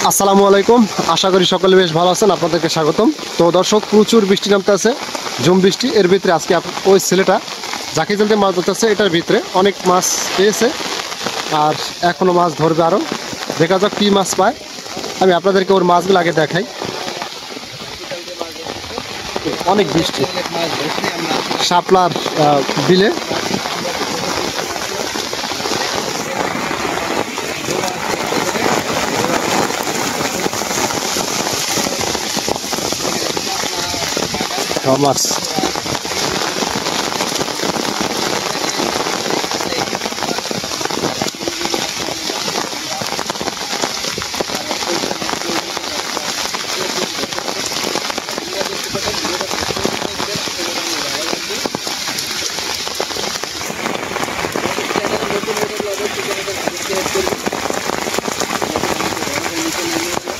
আসসালামু আলাইকুম, আশা করি সকলে বেশ ভালো আছেন। আপনাদেরকে স্বাগতম। তো দর্শক, প্রচুর বৃষ্টি নামতে আছে, ঝুম বৃষ্টি। এর ভিতরে আজকে ওই ছেলেটা জাকি জালতে মাছ ধরতেছে। এটার ভিতরে অনেক মাছ পেয়েছে আর এখনো মাছ ধরবে। আরও দেখা যাক কী মাছ পায়। আমি আপনাদেরকে ওর মাছগুলো আগে দেখাই। অনেক বৃষ্টি শাপলার বিলে। মাছ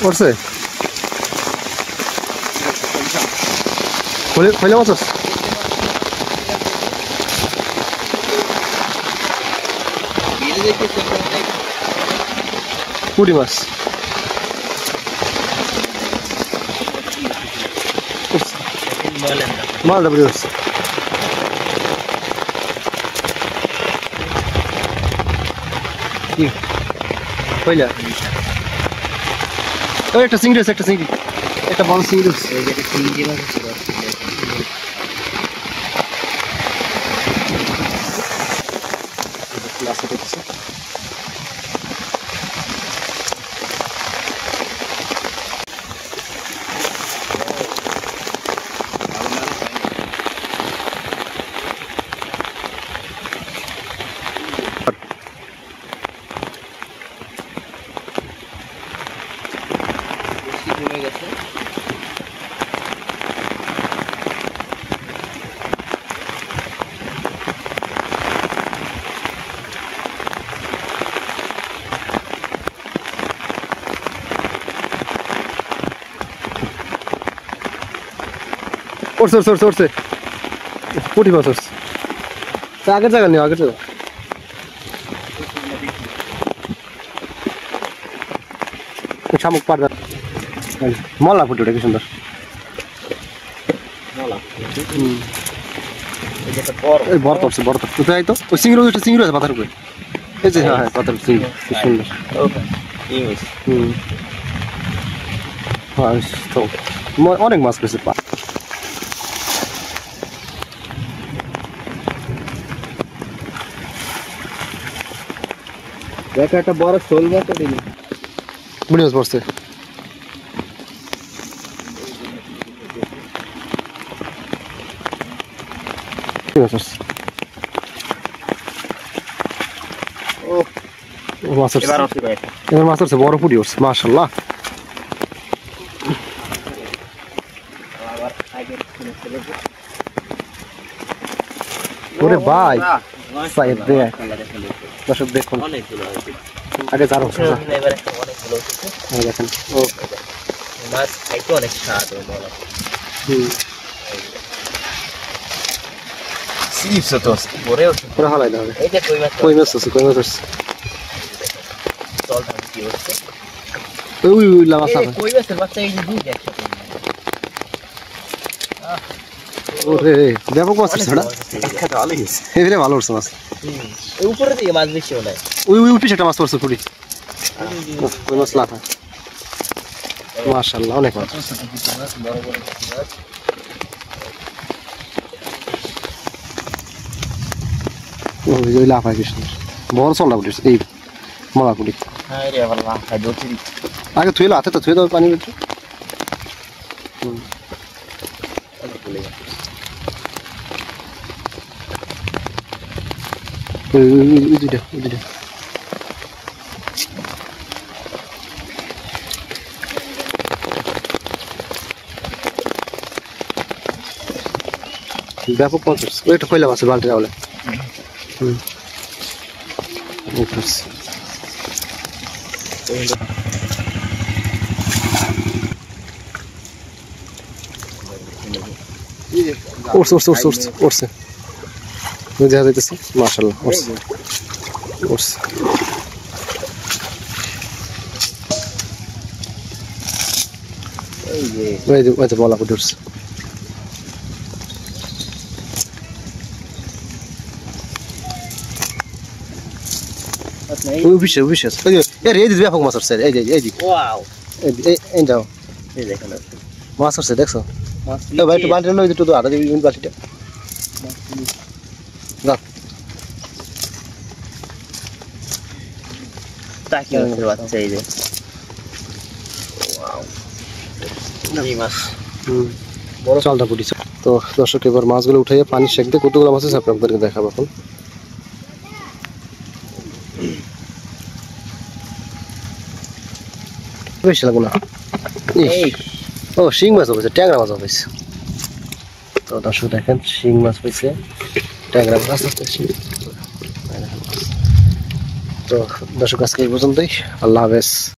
পড়ছে, ফেলে মাছ পুঁটি মাছ মালটা পুড়ে যাচ্ছে। কি কইলা? ওই একটা চিংড়ি আছে, একটা চিংড়ি, একটা বড় চিংড়ি আছে। উঠছে পুঁটি মাছ উঠছে। আগের জায়গা নেই, আগের জায়গা শামুক পাড়া মলা ফুটে ওটা কি সুন্দর। বড় পড়ছে, বড় পড়ছে। তাই তো ওই চিংড়ি, একটা চিংড়ি আছে পাথার উপরে। এই যে হ্যাঁ হ্যাঁ, পাথার চিংড়ি কি সুন্দর। অনেক মাছ পেয়েছে। দেখ একটা বড় শোল মাছ দিলি, বুড়ি মাছ পড়ছে। এবার মাছ ধরছে, বড় পুঁটি উঠছে মাশাআল্লাহ। ওরে ভাই সাইড দেখ, দর্শক দেখুন আগে যার হচ্ছে দেখেন। ও মাছ খাইতে অনেক স্বাদ। চিপস তো পরে পুরো হালাই দাও। এই যে কই মাছ আছে, কই মাছ আছে। চল কি হচ্ছে ওই মাছ আছে, কই মাছের বাচ্চা এই যে দুই একসাথে। ওরে ব্যাপক মাছ আছে না, এবারে ভালো হচ্ছে মাছ। এই উপরে দিয়ে মাছ বেশি হয়। ওই পিছে একটা মাছ পড়ছে পুরি, ওই মাছ লাফা মাশাআল্লাহ অনেক মাছ। বড় বড় মাছ ওই লাফা কি সুন্দর, বড় চলটা উঠেছে এই মলা পুরি। হ্যাঁ রে আবার লাফা দৌড়ি আগে থুইলো, হাতে তো থুয়ে দাও পানি ভিতরে। ব্যাপক মাছ ওইটা কইলা মাছের বালতি বলে। উঠছে দেখা যাইতেছে মাশাআল্লাহ। উঠছে এই যে ওই যে বলা পুটি উঠছে। আপনার ওই বিশেষ বিশেষ ওই যে এই যে ব্যাপক মাছ আছে এই যে ওয়াও এই যাও এই দেখেন মাছ আছে দেখছো? মাছ এ ভাই একটু বালতি লই একটু তো আটা দিবি বালতিটা না টাকি মাছের বাচ্চা এই যে ওয়াও এই মাছ বড় চালটা পুটি। তো দর্শক এবার মাছগুলো উঠাইয়ে পানি সেক দিয়ে কতগুলো মাছ আছে আপনাদেরকে দেখাবো এখন। বেশি লাগবে না। এই ও শিং মাছ হয়েছে, ট্যাংরা মাছ হয়েছে। তো দর্শক দেখেন শিং মাছ হয়েছে, ট্যাংরা মাছ আস্তে আস্তে। তো দর্শক আজকে এই পর্যন্তই, আল্লাহ হাফেজ।